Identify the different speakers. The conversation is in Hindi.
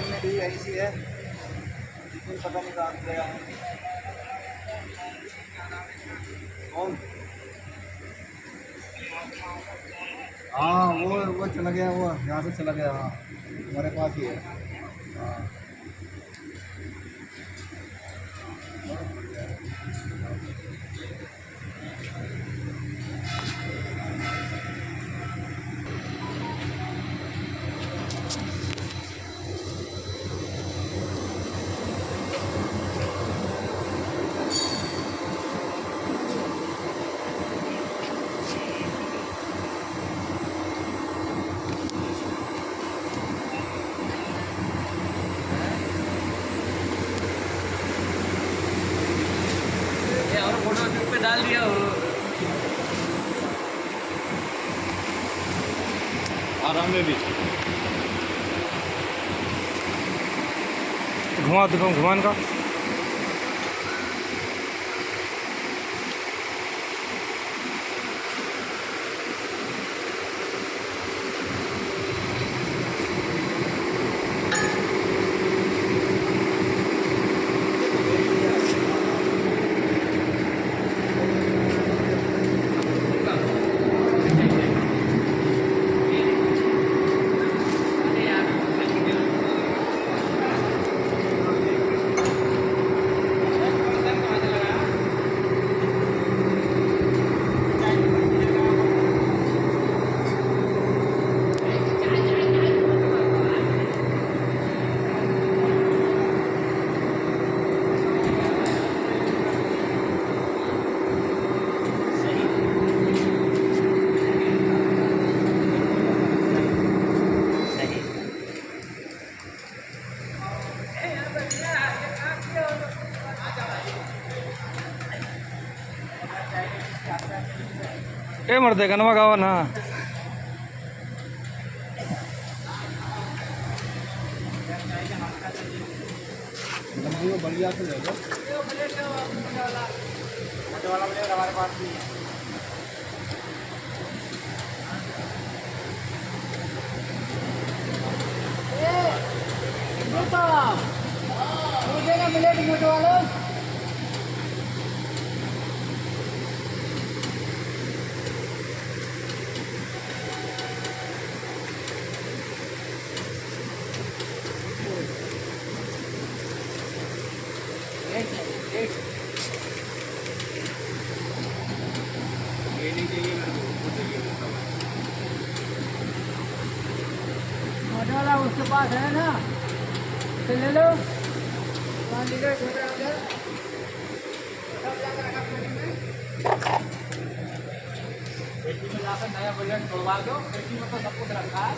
Speaker 1: में भी ऐसी है, लेकिन पता नहीं कहाँ गया है। कौन? हाँ वो चला गया, वो यहाँ से चला गया। हाँ हमारे पास ही है। हाँ
Speaker 2: फोटो पे डाल दिया हो।
Speaker 1: आराम में भी
Speaker 3: घुमा दिखाऊँ घुमान का। ए मर्दे कनवा गावा ना।
Speaker 1: बढ़िया से ले लो। वाला हमारे पास भी है। मिलेट मोटे वाला ये नहीं चाहिए मेरे को चाहिए मोटे वाला उसके पास है ना, तो ले लो। 5 लीटर छोटा उधर सब जाकर रखा पेटी में। पेटी में जाकर नया बुलेट तोड़वा दो। पेटी में तो सब कुछ रखा है।